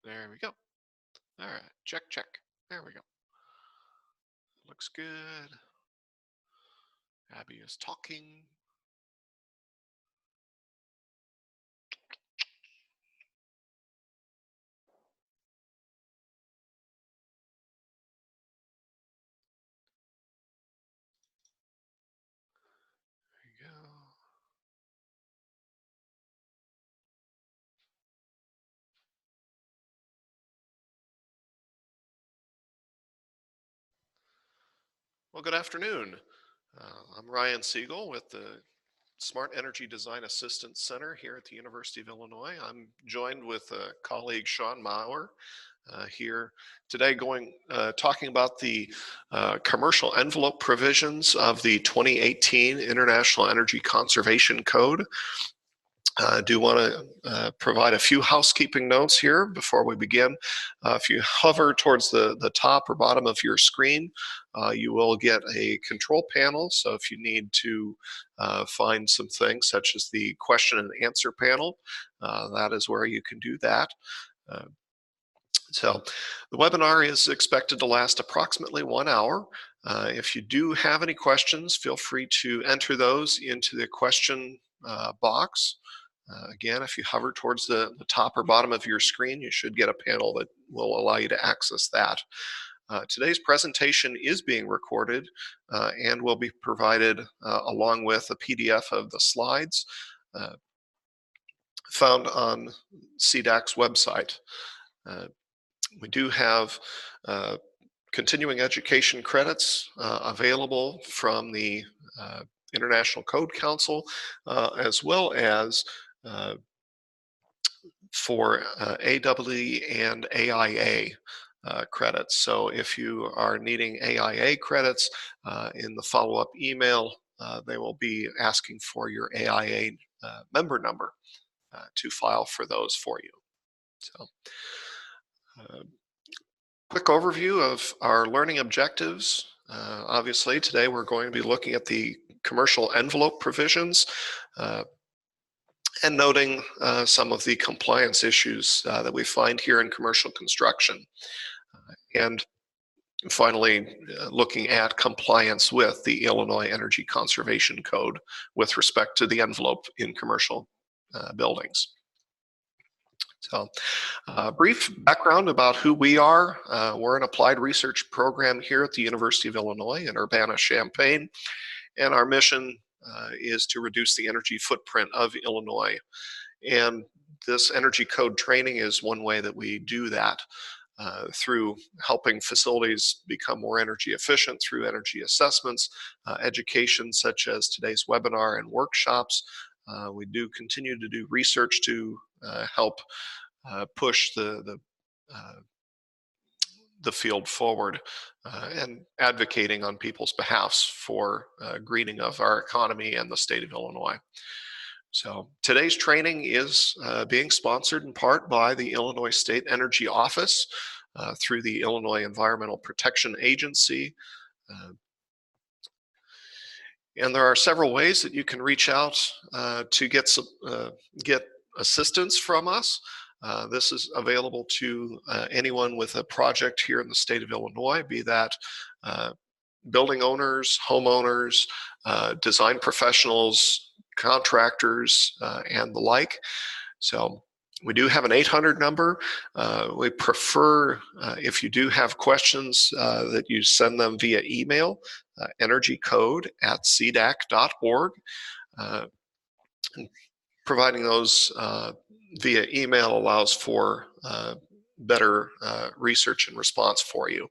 There we go. All right, check, check. There we go. Looks good. Abby is talking. There you go. Well, good afternoon. I'm Ryan Siegel with the Smart Energy Design Assistance Center here at the University of Illinois. I'm joined with colleague Shawn Maurer here today talking about the commercial envelope provisions of the 2018 International Energy Conservation Code. I do want to provide a few housekeeping notes here before we begin. If you hover towards the top or bottom of your screen, you will get a control panel. So if you need to find some things such as the question and answer panel, that is where you can do that. So the webinar is expected to last approximately 1 hour. If you do have any questions, feel free to enter those into the question box. Again, if you hover towards the top or bottom of your screen, you should get a panel that will allow you to access that. Today's presentation is being recorded and will be provided along with a PDF of the slides found on SEDAC's website. We do have continuing education credits available from the International Code Council, as well as for AEE and AIA credits. So if you are needing AIA credits in the follow-up email, they will be asking for your AIA member number to file for those for you. So, quick overview of our learning objectives. Obviously, today we're going to be looking at the commercial envelope provisions and noting some of the compliance issues that we find here in commercial construction. And finally, looking at compliance with the Illinois Energy Conservation Code with respect to the envelope in commercial buildings. So, brief background about who we are. We're an applied research program here at the University of Illinois in Urbana-Champaign, and our mission is to reduce the energy footprint of Illinois. And this energy code training is one way that we do that through helping facilities become more energy efficient through energy assessments, education such as today's webinar and workshops. We do continue to do research to help push the field forward and advocating on people's behalfs for greening of our economy and the state of Illinois. So today's training is being sponsored in part by the Illinois State Energy Office through the Illinois Environmental Protection Agency. And there are several ways that you can reach out to get assistance from us. This is available to anyone with a project here in the state of Illinois, be that building owners, homeowners, design professionals, contractors, and the like. So we do have an 800 number. We prefer, if you do have questions, that you send them via email, energycode@sedac.org. Providing those via email allows for better research and response for you.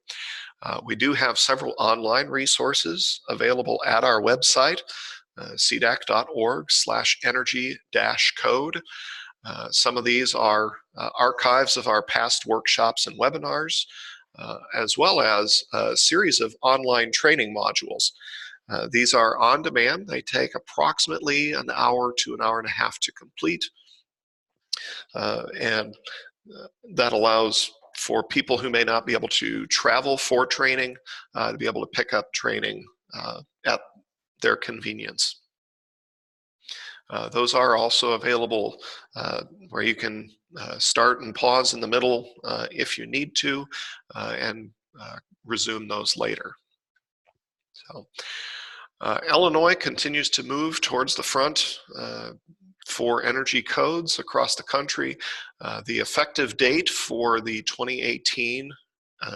We do have several online resources available at our website, sedac.org/energy-code. Some of these are archives of our past workshops and webinars, as well as a series of online training modules. These are on demand. They take approximately an hour to an hour and a half to complete. And that allows for people who may not be able to travel for training to be able to pick up training at their convenience. Those are also available where you can start and pause in the middle if you need to, and resume those later. So, Illinois continues to move towards the front for energy codes across the country. The effective date for the 2018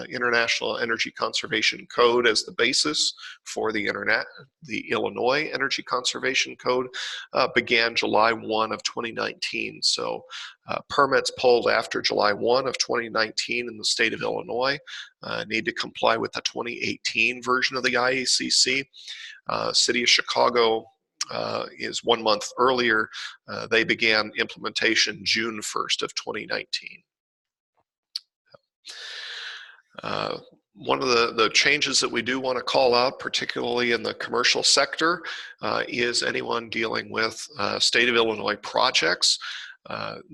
International Energy Conservation Code as the basis for the Illinois Energy Conservation Code began July 1 of 2019. So permits pulled after July 1 of 2019 in the state of Illinois need to comply with the 2018 version of the IECC. City of Chicago is 1 month earlier. They began implementation June 1st of 2019. One of the changes that we do want to call out, particularly in the commercial sector, is anyone dealing with state of Illinois projects.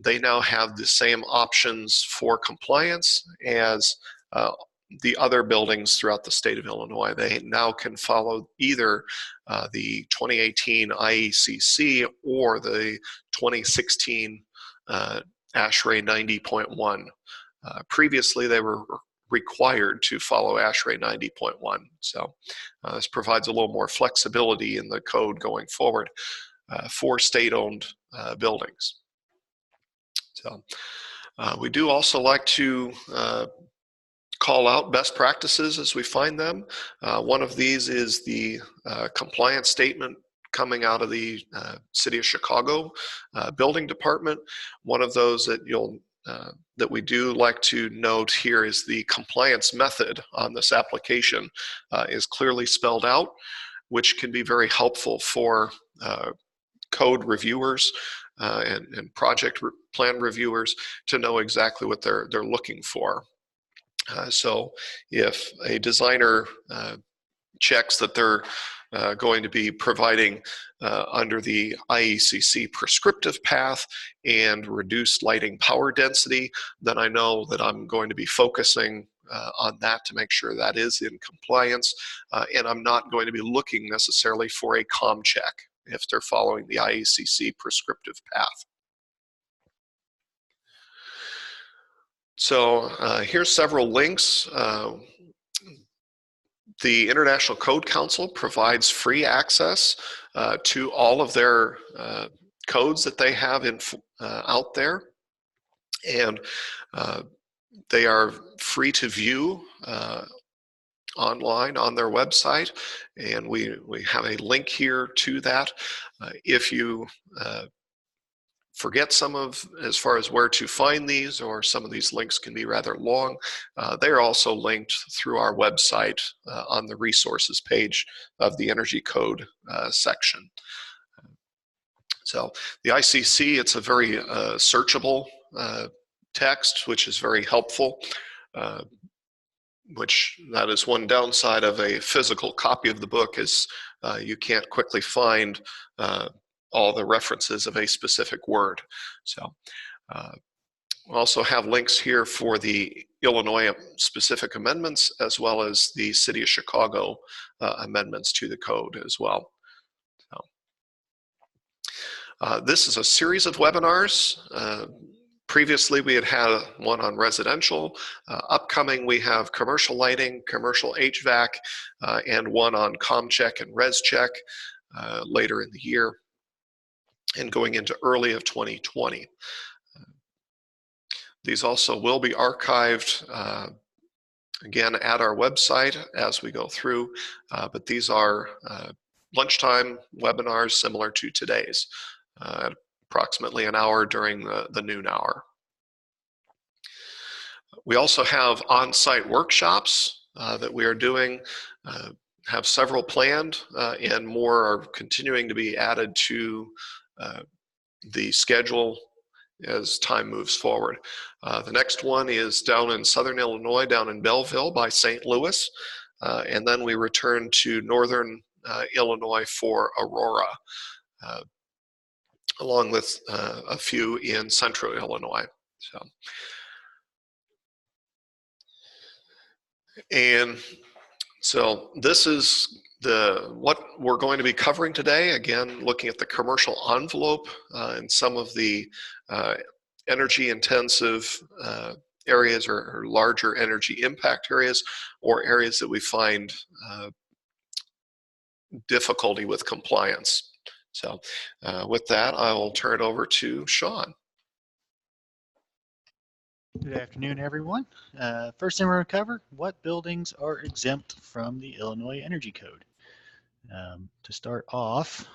They now have the same options for compliance as the other buildings throughout the state of Illinois. They now can follow either the 2018 IECC or the 2016 ASHRAE 90.1. Previously, they were required to follow ASHRAE 90.1. So this provides a little more flexibility in the code going forward for state-owned buildings. So we do also like to call out best practices as we find them. One of these is the compliance statement coming out of the City of Chicago Building Department. One of those that that we do like to note here is the compliance method on this application is clearly spelled out, which can be very helpful for code reviewers and project plan reviewers to know exactly what they're looking for. So if a designer checks that they're going to be providing under the IECC prescriptive path and reduced lighting power density, then I know that I'm going to be focusing on that to make sure that is in compliance, and I'm not going to be looking necessarily for a COM check if they're following the IECC prescriptive path. So here's several links. The International Code Council provides free access to all of their codes that they have out there, and they are free to view online on their website, and we have a link here to that. If you forget as far as where to find these, or some of these links can be rather long, they're also linked through our website on the resources page of the Energy Code section. So the ICC, it's a very searchable text, which is very helpful, which that is one downside of a physical copy of the book, is you can't quickly find all the references of a specific word. So we also have links here for the Illinois specific amendments, as well as the City of Chicago amendments to the code as well. So, this is a series of webinars. Previously, we had one on residential. Upcoming, we have commercial lighting, commercial HVAC, and one on ComCheck and ResCheck later in the year, and going into early of 2020. These also will be archived again at our website as we go through, but these are lunchtime webinars similar to today's, at approximately an hour during the noon hour. We also have on-site workshops that we are doing, have several planned, and more are continuing to be added to the schedule as time moves forward. The next one is down in Southern Illinois, down in Belleville by St. Louis, and then we return to Northern Illinois for Aurora, along with a few in Central Illinois. So this is What we're going to be covering today, again, looking at the commercial envelope and some of the energy intensive areas or larger energy impact areas, or areas that we find difficulty with compliance. So with that, I will turn it over to Shawn. Good afternoon, everyone. First thing we're going to cover, what buildings are exempt from the Illinois Energy Code? To start off,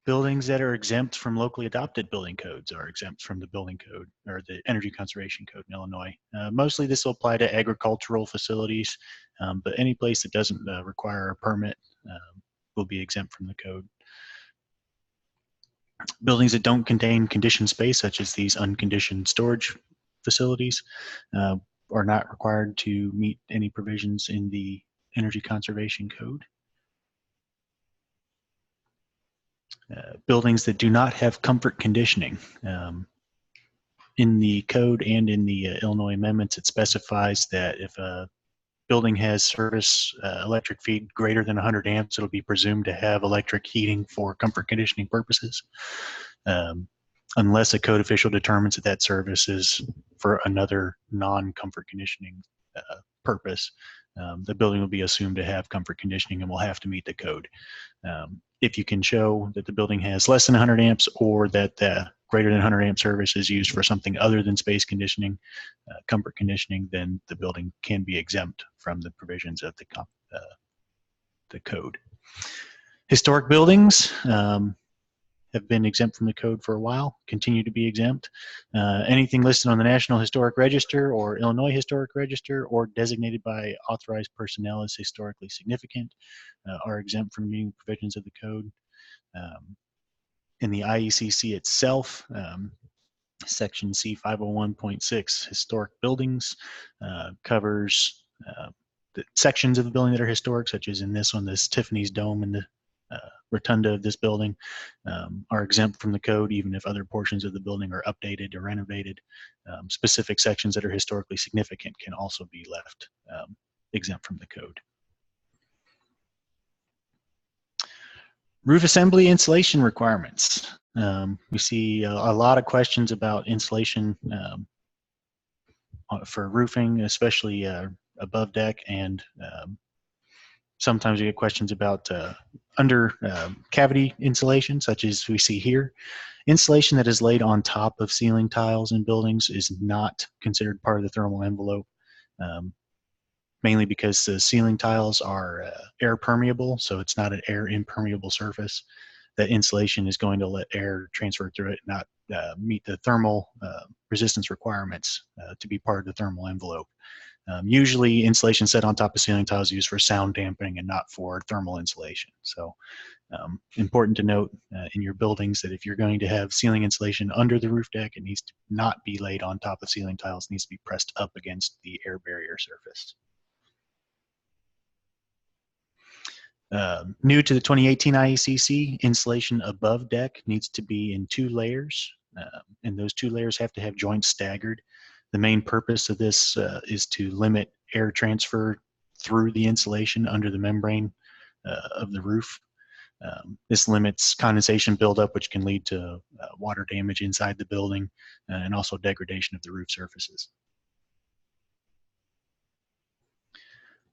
buildings that are exempt from locally adopted building codes are exempt from the building code or the Energy Conservation Code in Illinois. Mostly this will apply to agricultural facilities, but any place that doesn't require a permit will be exempt from the code. Buildings that don't contain conditioned space, such as these unconditioned storage facilities, are not required to meet any provisions in the Energy Conservation Code. Buildings that do not have comfort conditioning. In the code and in the Illinois amendments, it specifies that if a building has service electric feed greater than 100 amps, it'll be presumed to have electric heating for comfort conditioning purposes, unless a code official determines that that service is for another non-comfort conditioning purpose. The building will be assumed to have comfort conditioning and will have to meet the code. If you can show that the building has less than 100 amps or that the greater than 100 amp service is used for something other than space conditioning, comfort conditioning, then the building can be exempt from the provisions of the code. Historic buildings have been exempt from the code for a while, continue to be exempt. Anything listed on the National Historic Register or Illinois Historic Register or designated by authorized personnel as historically significant are exempt from meeting provisions of the code. In the IECC itself, section C402.4 historic buildings covers the sections of the building that are historic, such as in this one, this Tiffany's Dome and the rotunda of this building are exempt from the code, even if other portions of the building are updated or renovated. Specific sections that are historically significant can also be left exempt from the code. Roof assembly insulation requirements. We see a lot of questions about insulation for roofing, especially above deck, and sometimes we get questions about under cavity insulation, such as we see here. Insulation that is laid on top of ceiling tiles in buildings is not considered part of the thermal envelope, mainly because the ceiling tiles are air permeable, so it's not an air impermeable surface. That insulation is going to let air transfer through it, not meet the thermal resistance requirements to be part of the thermal envelope. Usually insulation set on top of ceiling tiles is used for sound dampening and not for thermal insulation. So important to note in your buildings that if you're going to have ceiling insulation under the roof deck, it needs to not be laid on top of ceiling tiles. It needs to be pressed up against the air barrier surface. New to the 2018 IECC, insulation above deck needs to be in 2 layers, and those 2 layers have to have joints staggered. The main purpose of this is to limit air transfer through the insulation under the membrane of the roof. This limits condensation buildup, which can lead to water damage inside the building and also degradation of the roof surfaces.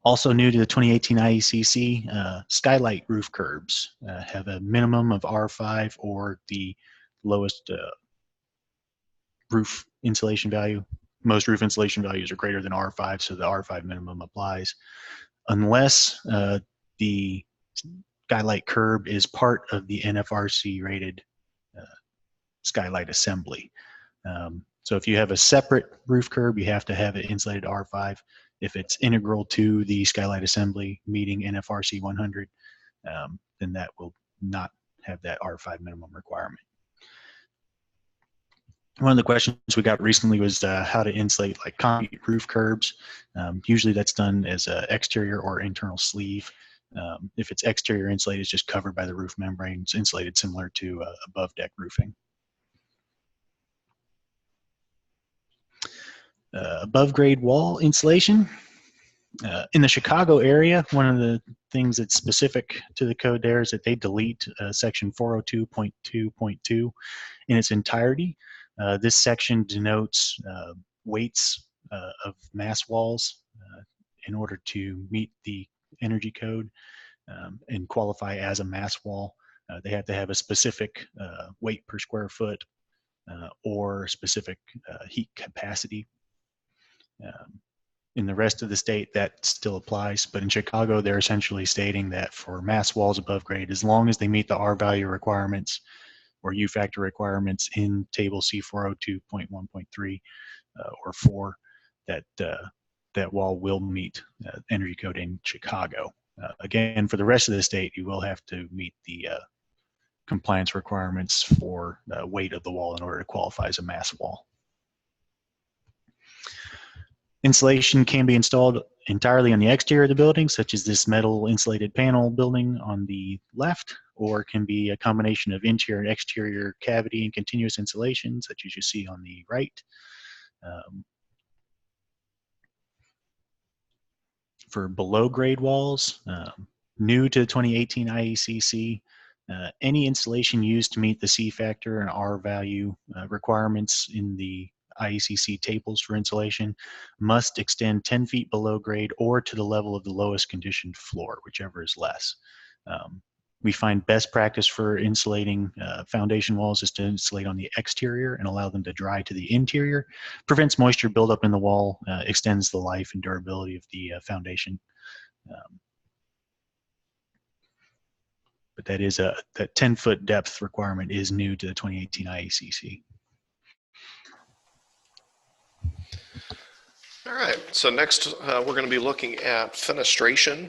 Also new to the 2018 IECC, skylight roof curbs have a minimum of R5 or the lowest roof insulation value. Most roof insulation values are greater than R5, so the R5 minimum applies. Unless the skylight curb is part of the NFRC rated skylight assembly. So if you have a separate roof curb, you have to have it insulated to R5. If it's integral to the skylight assembly meeting NFRC 100, then that will not have that R5 minimum requirement. One of the questions we got recently was how to insulate like concrete roof curbs. Usually that's done as an exterior or internal sleeve. If it's exterior insulated, it's just covered by the roof membrane. It's insulated similar to above deck roofing. Above grade wall insulation. In the Chicago area, one of the things that's specific to the code there is that they delete section 402.2.2 in its entirety. This section denotes weights of mass walls in order to meet the energy code and qualify as a mass wall. They have to have a specific weight per square foot or specific heat capacity. In the rest of the state, that still applies, but in Chicago, they're essentially stating that for mass walls above grade, as long as they meet the R value requirements or U factor requirements in table C402.1.3 or 4, that wall will meet energy code in Chicago. Again, for the rest of the state, you will have to meet the compliance requirements for weight of the wall in order to qualify as a mass wall. Insulation can be installed entirely on the exterior of the building, such as this metal insulated panel building on the left, or can be a combination of interior and exterior cavity and continuous insulation, such as you see on the right. For below grade walls, new to the 2018 IECC, any installation used to meet the C factor and R value requirements in the IECC tables for insulation must extend 10 feet below grade or to the level of the lowest conditioned floor, whichever is less. We find best practice for insulating foundation walls is to insulate on the exterior and allow them to dry to the interior. Prevents moisture buildup in the wall, extends the life and durability of the foundation. But that 10-foot depth requirement is new to the 2018 IECC. All right, so next we're going to be looking at fenestration.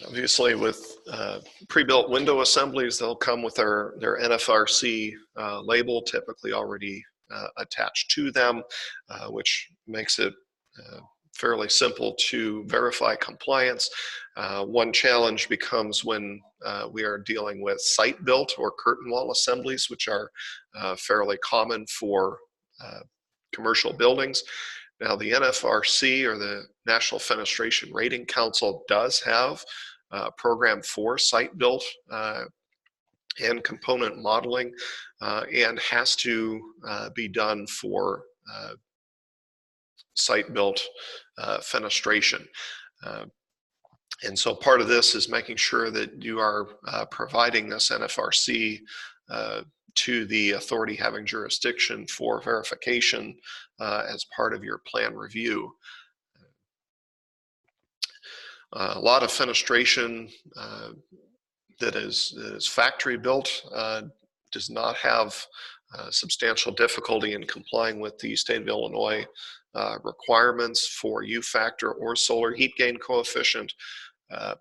Obviously with pre-built window assemblies, they'll come with their NFRC label typically already attached to them, which makes it fairly simple to verify compliance. One challenge becomes when we are dealing with site-built or curtain wall assemblies, which are fairly common for commercial buildings. Now, the NFRC, or the National Fenestration Rating Council, does have a program for site-built and component modeling, and has to be done for site-built fenestration. And so part of this is making sure that you are providing this NFRC to the authority having jurisdiction for verification as part of your plan review. A lot of fenestration that is factory built does not have substantial difficulty in complying with the state of Illinois requirements for U factor or solar heat gain coefficient,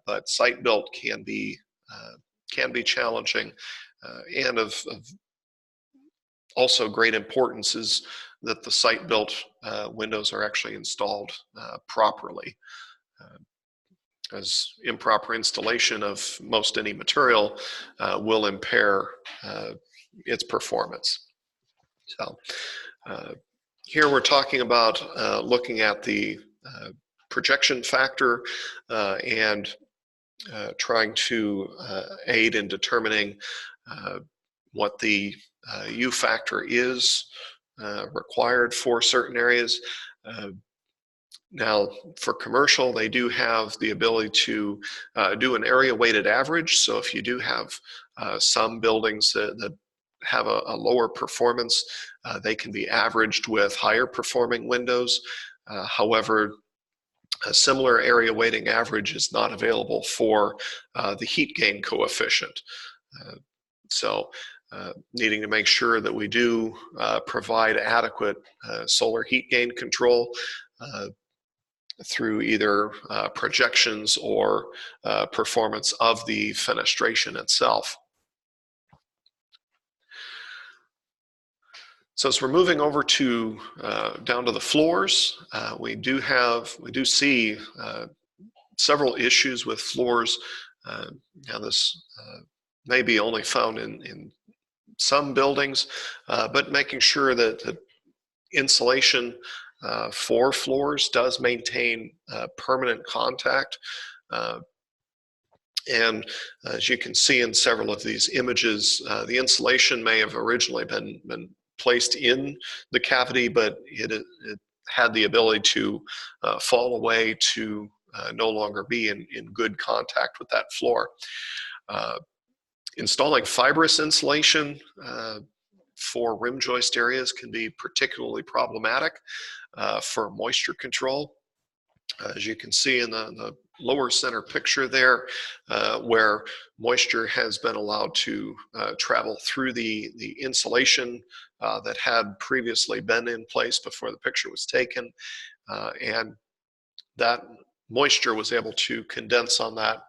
but site built can be challenging, and of also great importance is that the site built windows are actually installed properly, as improper installation of most any material will impair its performance. So here we're talking about looking at the projection factor and trying to aid in determining what the U factor is required for certain areas. Now, for commercial, they do have the ability to do an area weighted average. So if you do have some buildings that have a lower performance, they can be averaged with higher performing windows. However, a similar area weighting average is not available for the heat gain coefficient. Needing to make sure that we do provide adequate solar heat gain control through either projections or performance of the fenestration itself. So as we're moving over to down to the floors, we do see several issues with floors. Now this may be only found in some buildings, but making sure that the insulation for floors does maintain permanent contact. And as you can see in several of these images, the insulation may have originally been placed in the cavity, but it had the ability to fall away to no longer be in good contact with that floor. Installing fibrous insulation for rim joist areas can be particularly problematic for moisture control. As you can see in the lower center picture there, where moisture has been allowed to travel through the insulation that had previously been in place before the picture was taken, and that moisture was able to condense on that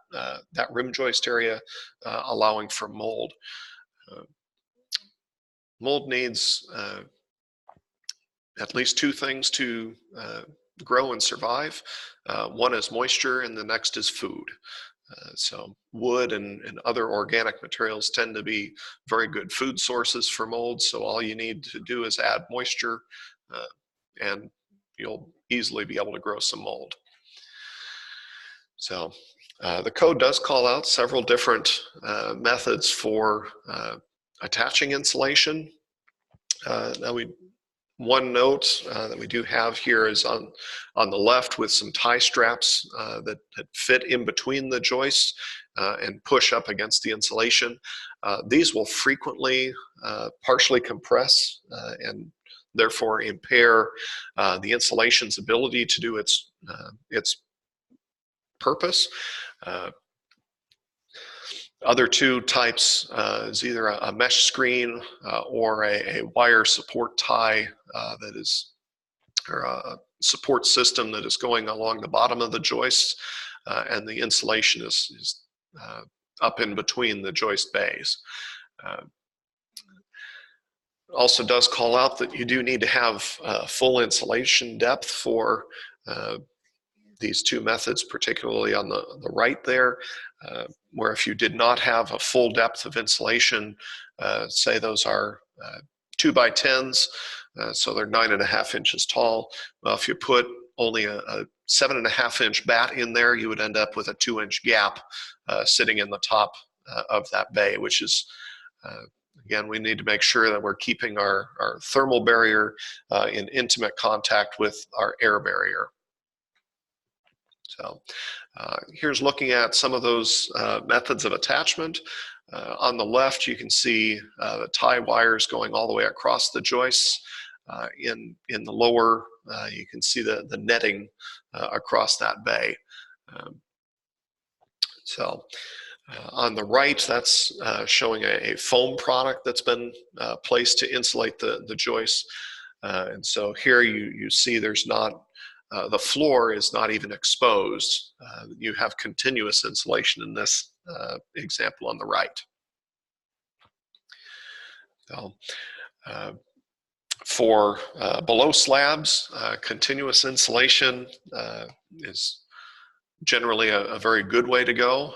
rim joist area, allowing for mold. Mold needs at least two things to grow and survive. One is moisture, and the next is food. So wood and other organic materials tend to be very good food sources for mold. So all you need to do is add moisture, and you'll easily be able to grow some mold. So the code does call out several different methods for attaching insulation. One note that we do have here is on the left with some tie straps that fit in between the joists and push up against the insulation. These will frequently partially compress and therefore impair the insulation's ability to do its purpose. Other two types is either a mesh screen or a wire support tie that is, or a support system that is going along the bottom of the joists, and the insulation is up in between the joist bays. Also does call out that you do need to have full insulation depth for these two methods, particularly on the right there, where if you did not have a full depth of insulation, say those are 2x10s, so they're 9.5 inches tall. Well, if you put only a 7.5-inch bat in there, you would end up with a 2-inch gap sitting in the top of that bay, which is, again, we need to make sure that we're keeping our thermal barrier in intimate contact with our air barrier. So here's looking at some of those methods of attachment. On the left, you can see the tie wires going all the way across the joists. In the lower, you can see the netting across that bay. On the right, that's showing a foam product that's been placed to insulate the joists. And so here you see there's not, the floor is not even exposed. You have continuous insulation in this example on the right. So, for below slabs, continuous insulation is generally a very good way to go.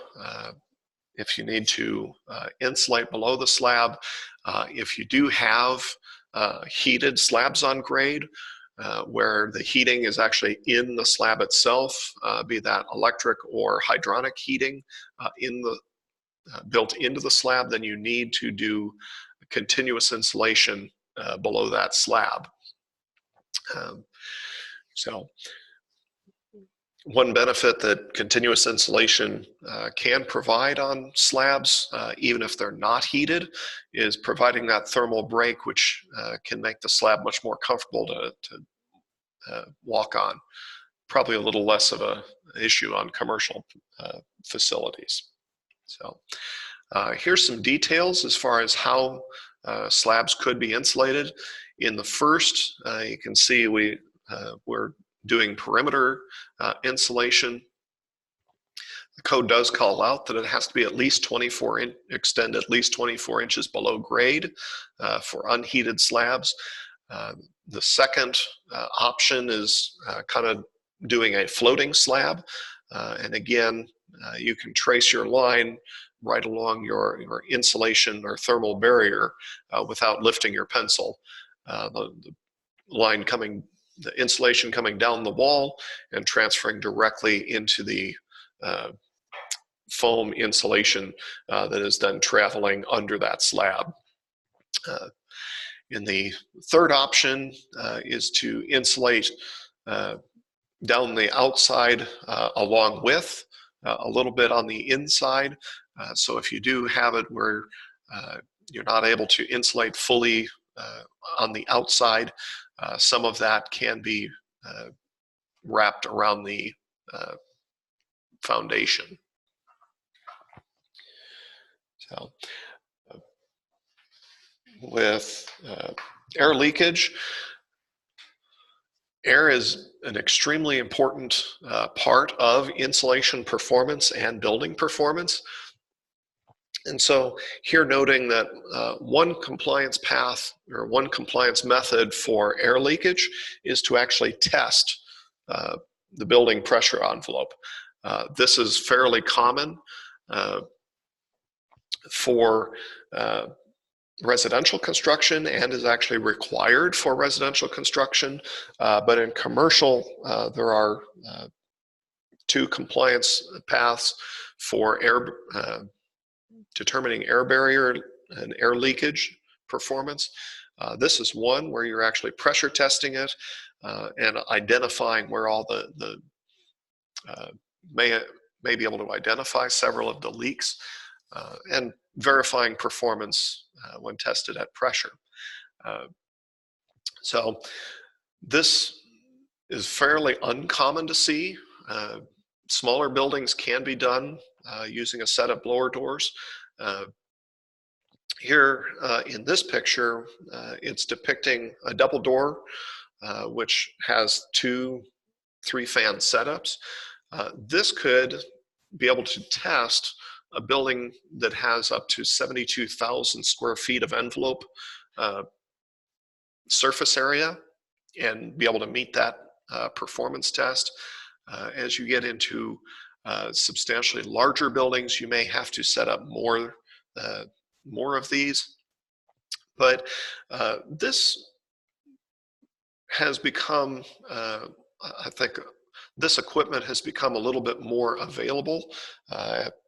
If you need to insulate below the slab, if you do have heated slabs on grade, where the heating is actually in the slab itself, be that electric or hydronic heating built into the slab, then you need to do continuous insulation below that slab. So one benefit that continuous insulation can provide on slabs, even if they're not heated, is providing that thermal break, which can make the slab much more comfortable to walk on. Probably a little less of an issue on commercial facilities. So here's some details as far as how slabs could be insulated. In the first, you can see we're doing perimeter insulation. The code does call out that it has to be at least extend at least 24 inches below grade for unheated slabs. The second option is kind of doing a floating slab. And again, you can trace your line right along your insulation or thermal barrier without lifting your pencil. The line coming insulation coming down the wall and transferring directly into the foam insulation that is then traveling under that slab. And the third option is to insulate down the outside along with a little bit on the inside. So if you do have it where you're not able to insulate fully on the outside, some of that can be wrapped around the foundation. So with air leakage, air is an extremely important part of insulation performance and building performance. And so here noting that one compliance path or one compliance method for air leakage is to actually test the building pressure envelope. This is fairly common for residential construction and is actually required for residential construction. But in commercial, there are two compliance paths for air determining air barrier and air leakage performance. This is one where you're actually pressure testing it and identifying where all the may be able to identify several of the leaks and verifying performance when tested at pressure. So this is fairly uncommon to see. Smaller buildings can be done using a set of blower doors. Here in this picture, it's depicting a double door which has 2 3-fan setups. This could be able to test a building that has up to 72,000 square feet of envelope surface area and be able to meet that performance test. As you get into substantially larger buildings, you may have to set up more of these. But this has become, I think, this equipment has become a little bit more available,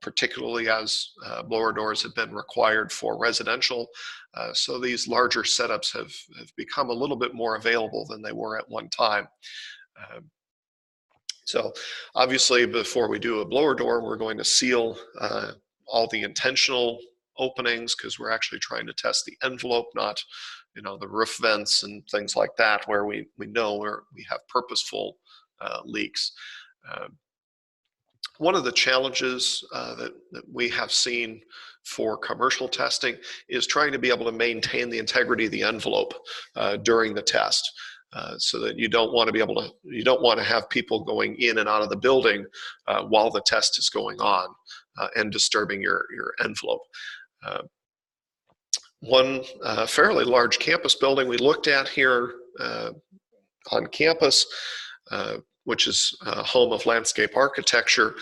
particularly as blower doors have been required for residential. So these larger setups have become a little bit more available than they were at one time. So obviously, before we do a blower door, we're going to seal all the intentional openings because we're actually trying to test the envelope, not the roof vents and things like that, where we know where we have purposeful leaks. One of the challenges that we have seen for commercial testing is trying to be able to maintain the integrity of the envelope during the test. So that you don't want to have people going in and out of the building while the test is going on and disturbing your envelope. One fairly large campus building we looked at here on campus, which is home of landscape architecture,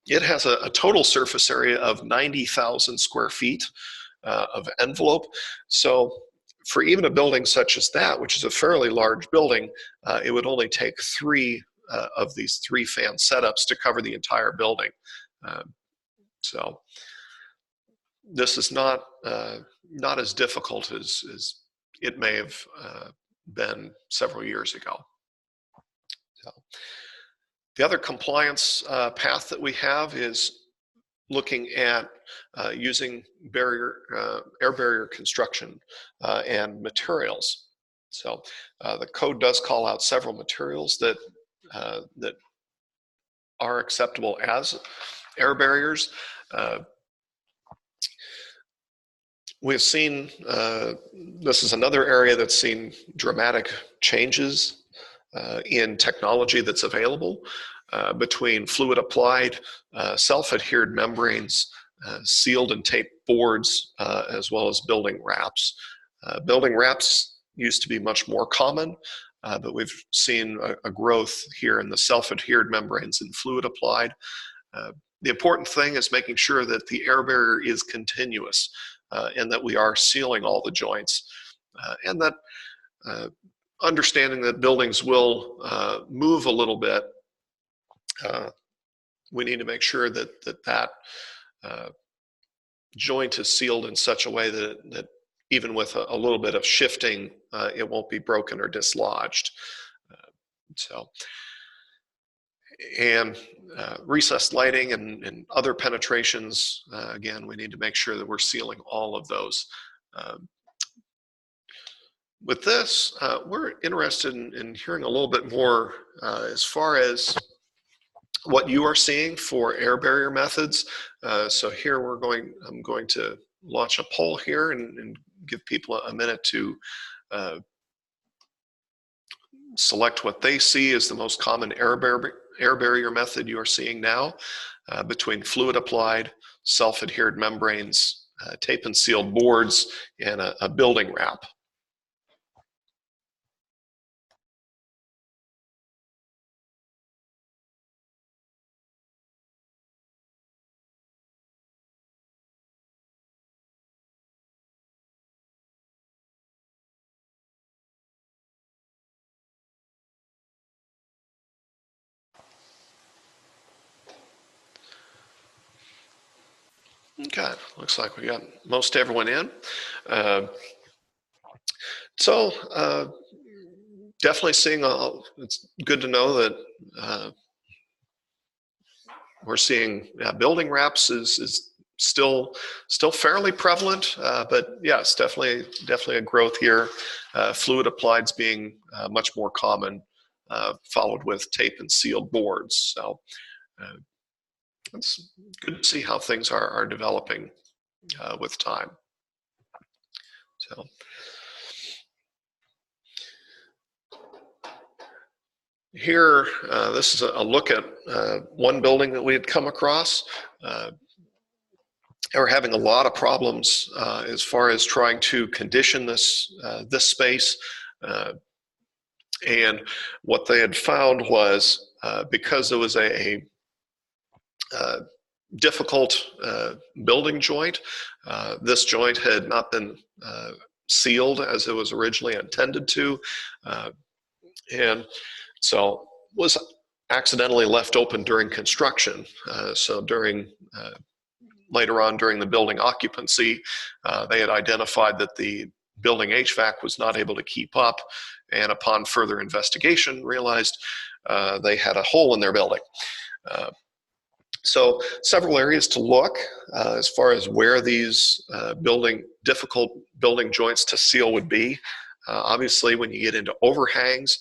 it has a total surface area of 90,000 square feet of envelope. So for even a building such as that, which is a fairly large building, it would only take 3 of these 3-fan setups to cover the entire building. So this is not as difficult as it may have been several years ago. So the other compliance path that we have is looking at using air barrier construction and materials. So the code does call out several materials that are acceptable as air barriers. We've seen, this is another area that's seen dramatic changes in technology that's available between fluid applied, self-adhered membranes, sealed and taped boards, as well as building wraps. Building wraps used to be much more common, but we've seen a growth here in the self-adhered membranes and fluid applied. The important thing is making sure that the air barrier is continuous and that we are sealing all the joints, and that understanding that buildings will move a little bit, we need to make sure that joint is sealed in such a way that even with a little bit of shifting, it won't be broken or dislodged. And recessed lighting and other penetrations, again, we need to make sure that we're sealing all of those. With this, we're interested in hearing a little bit more as far as what you are seeing for air barrier methods. So here I'm going to launch a poll here and give people a minute to select what they see as the most common air barrier method you are seeing now, between fluid applied, self-adhered membranes, tape and sealed boards, and a building wrap. Okay, looks like we got most everyone in. Definitely seeing, it's good to know that we're seeing building wraps is still fairly prevalent, but yes, definitely a growth here. Fluid applied's being much more common, followed with tape and sealed boards. So it's good to see how things are developing with time. So. Here, this is a look at one building that we had come across. We're having a lot of problems as far as trying to condition this space. And what they had found was because it was a difficult building joint, this joint had not been sealed as it was originally intended to. And so was accidentally left open during construction. So later on during the building occupancy, they had identified that the building HVAC was not able to keep up, and upon further investigation realized they had a hole in their building. So several areas to look as far as where these difficult building joints to seal would be. Obviously, when you get into overhangs,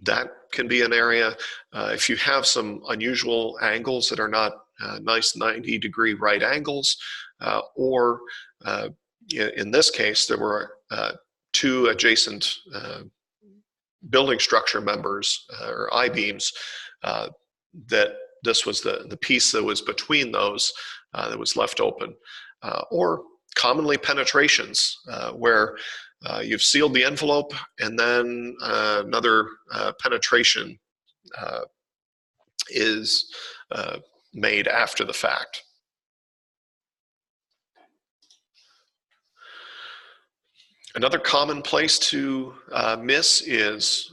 that can be an area. If you have some unusual angles that are not nice 90-degree right angles, or in this case, there were two adjacent building structure members or I-beams, that this was the piece that was between those that was left open, or commonly penetrations where you've sealed the envelope and then another penetration is made after the fact. Another common place to miss is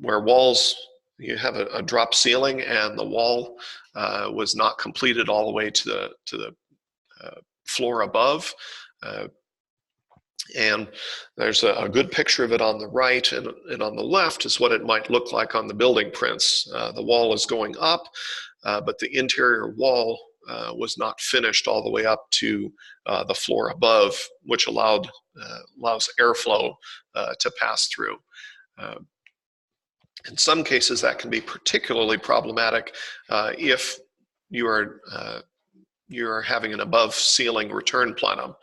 where walls, you have a drop ceiling and the wall was not completed all the way to the floor above. And there's a good picture of it on the right, and on the left is what it might look like on the building prints. The wall is going up, but the interior wall was not finished all the way up to the floor above, which allows airflow to pass through. In some cases, that can be particularly problematic if you are having an above ceiling return plenum,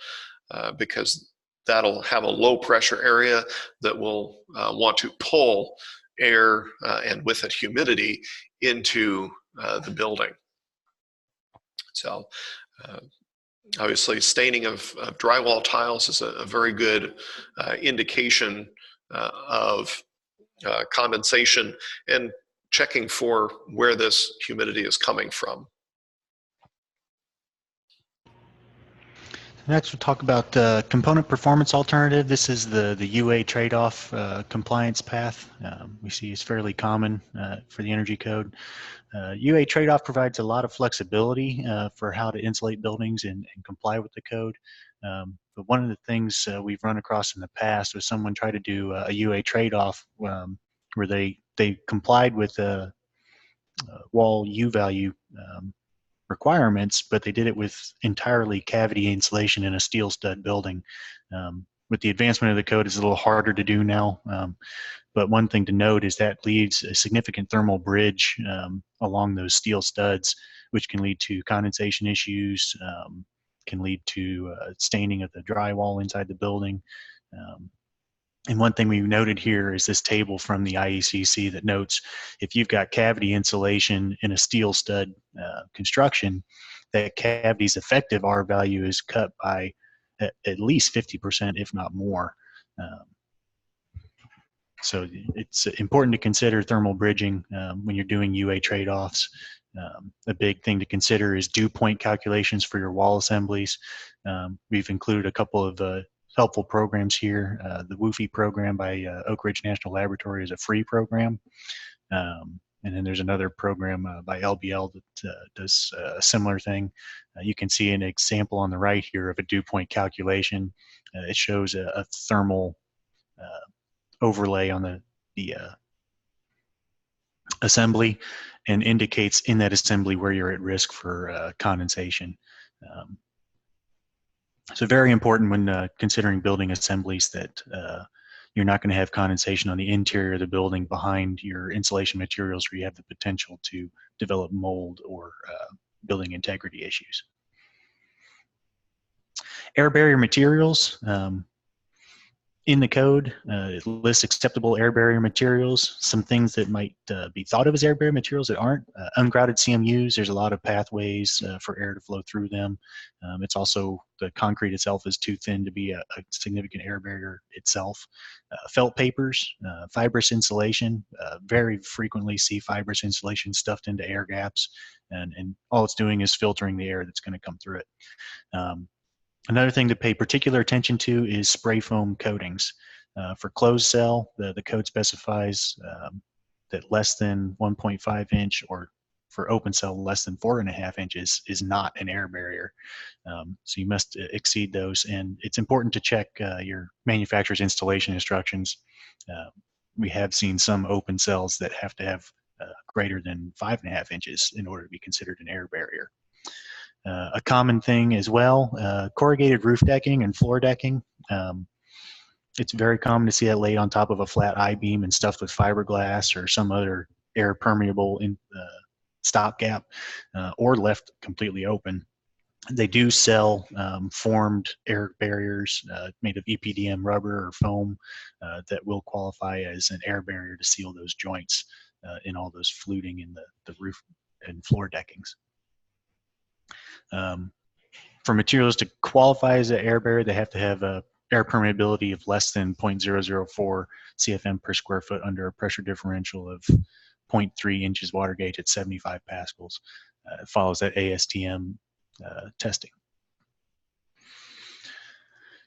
because that'll have a low pressure area that will want to pull air and with it humidity into the building. So obviously staining of drywall tiles is a very good indication of condensation, and checking for where this humidity is coming from. Next, we'll talk about component performance alternative. This is the UA trade-off compliance path. We see it's fairly common for the energy code. UA trade-off provides a lot of flexibility for how to insulate buildings and comply with the code. But one of the things we've run across in the past was someone tried to do a UA trade-off where they complied with wall U value requirements, but they did it with entirely cavity insulation in a steel stud building. With the advancement of the code, it's a little harder to do now. But one thing to note is that leaves a significant thermal bridge along those steel studs, which can lead to condensation issues, can lead to staining of the drywall inside the building. And one thing we noted here is this table from the IECC that notes if you've got cavity insulation in a steel stud construction, that cavity's effective R value is cut by at least 50%, if not more. So it's important to consider thermal bridging when you're doing UA trade-offs. A big thing to consider is dew point calculations for your wall assemblies. We've included a couple of helpful programs here. The WUFI program by Oak Ridge National Laboratory is a free program. And then there's another program by LBL that does a similar thing. You can see an example on the right here of a dew point calculation. It shows a thermal overlay on the assembly and indicates in that assembly where you're at risk for condensation. So very important when considering building assemblies that you're not going to have condensation on the interior of the building behind your insulation materials where you have the potential to develop mold or building integrity issues. Air barrier materials. In the code, it lists acceptable air barrier materials, some things that might be thought of as air barrier materials that aren't. Ungrouted CMUs, there's a lot of pathways for air to flow through them. It's also, the concrete itself is too thin to be a significant air barrier itself. Felt papers, fibrous insulation, very frequently see fibrous insulation stuffed into air gaps, and all it's doing is filtering the air that's going to come through it. Another thing to pay particular attention to is spray foam coatings. For closed cell, the code specifies that less than 1.5 inch, or for open cell, less than 4.5 inches is not an air barrier. So you must exceed those, and it's important to check your manufacturer's installation instructions. We have seen some open cells that have to have greater than 5.5 inches in order to be considered an air barrier. A common thing as well, corrugated roof decking and floor decking. It's very common to see that laid on top of a flat I-beam and stuffed with fiberglass or some other air permeable stopgap, or left completely open. They do sell formed air barriers made of EPDM rubber or foam that will qualify as an air barrier to seal those joints in all those fluting in the roof and floor deckings. For materials to qualify as an air barrier, they have to have a air permeability of less than 0.004 CFM per square foot under a pressure differential of 0.3 inches water gauge at 75 pascals. It follows that ASTM testing.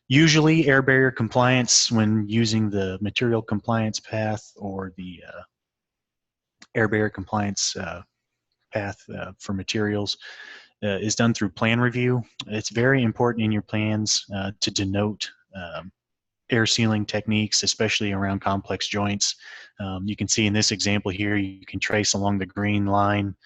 Usually air barrier compliance, when using the material compliance path or the air barrier compliance path for materials, is done through plan review. It's very important in your plans to denote air sealing techniques, especially around complex joints. You can see in this example here, you can trace along the green line.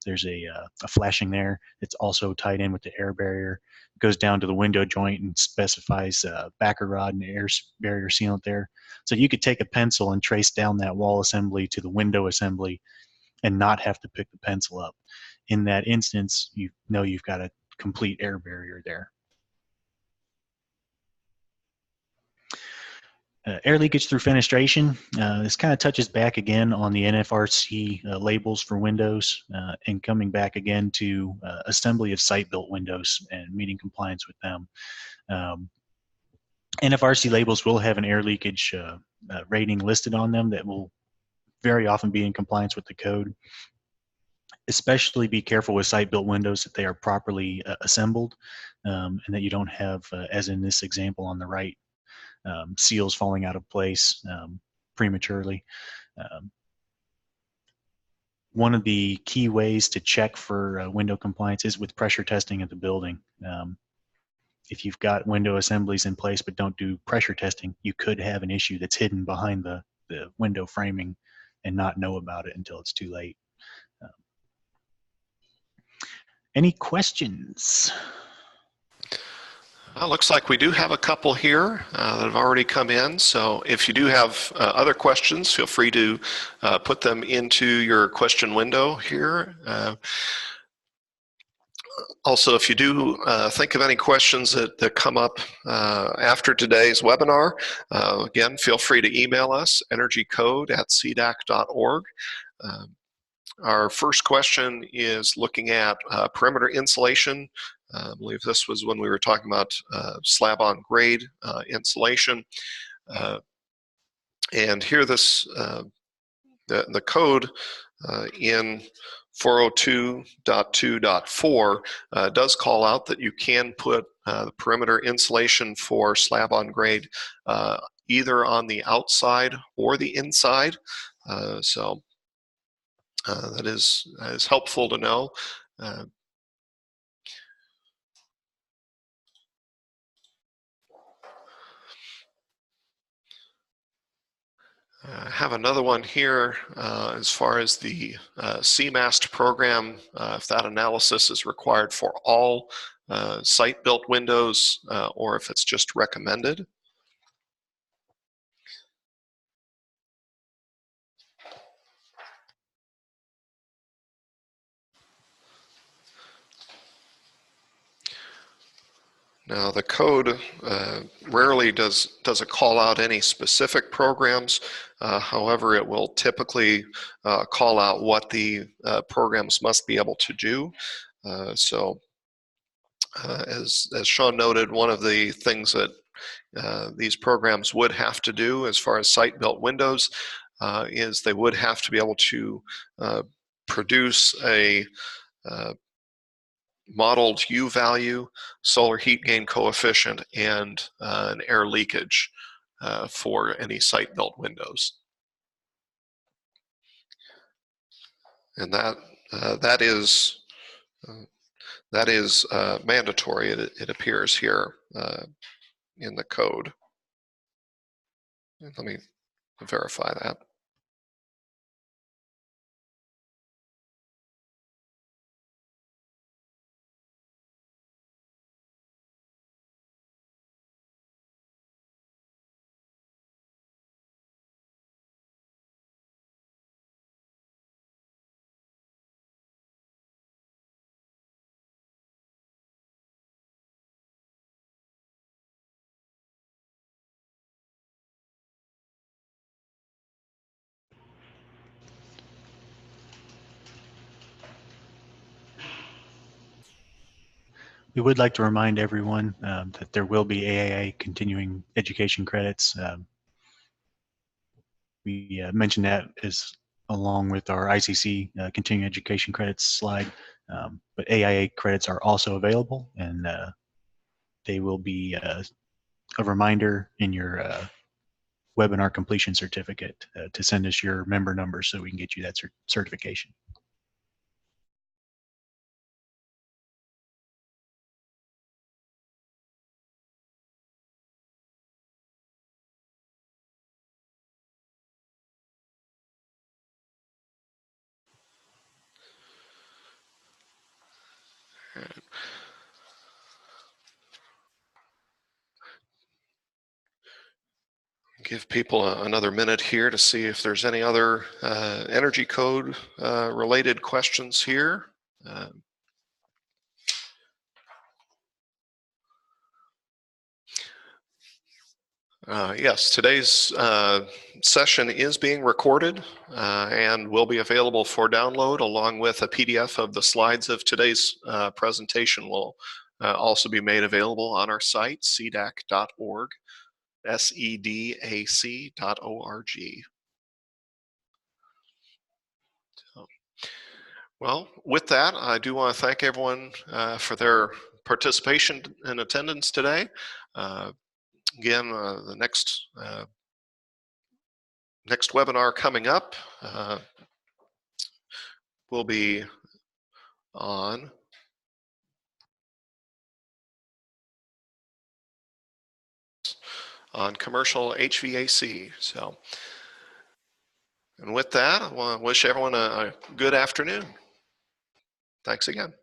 There's a flashing there. It's also tied in with the air barrier. It goes down to the window joint and specifies backer rod and air barrier sealant there. So you could take a pencil and trace down that wall assembly to the window assembly and not have to pick the pencil up. In that instance, you know you've got a complete air barrier there. Air leakage through fenestration. This kind of touches back again on the NFRC labels for windows and coming back again to assembly of site-built windows and meeting compliance with them. NFRC labels will have an air leakage rating listed on them that will very often be in compliance with the code. Especially be careful with site-built windows that they are properly assembled, and that you don't have, as in this example on the right, seals falling out of place prematurely. One of the key ways to check for window compliance is with pressure testing of the building. If you've got window assemblies in place but don't do pressure testing, you could have an issue that's hidden behind the window framing and not know about it until it's too late. Any questions? Looks like we do have a couple here that have already come in. So if you do have other questions, feel free to put them into your question window here. Also, if you do think of any questions that come up after today's webinar, again, feel free to email us, energycode@sedac.org. Our first question is looking at perimeter insulation. I believe this was when we were talking about slab-on grade insulation. And here the code in 402.4 does call out that you can put the perimeter insulation for slab-on grade either on the outside or the inside. So that is helpful to know. I have another one here as far as the CMAST program, if that analysis is required for all site-built windows or if it's just recommended. Now the code rarely does it call out any specific programs. However, it will typically call out what the programs must be able to do. So as Shawn noted, one of the things that these programs would have to do as far as site-built windows is they would have to be able to produce a modeled U value, solar heat gain coefficient, and an air leakage for any site-built windows. And that is mandatory. It appears here in the code. Let me verify that. We would like to remind everyone that there will be AAA continuing education credits. We mentioned that as along with our ICC continuing education credits slide, but AIA credits are also available, and they will be a reminder in your webinar completion certificate to send us your member number so we can get you that certification. Give people another minute here to see if there's any other energy code related questions here. Yes, today's session is being recorded and will be available for download along with a PDF of the slides of today's presentation will also be made available on our site, sedac.org, SEDAC.org. Well, with that, I do want to thank everyone for their participation and attendance today. Again, the next webinar coming up will be on commercial HVAC. So, and with that, I want to wish everyone a good afternoon. Thanks again.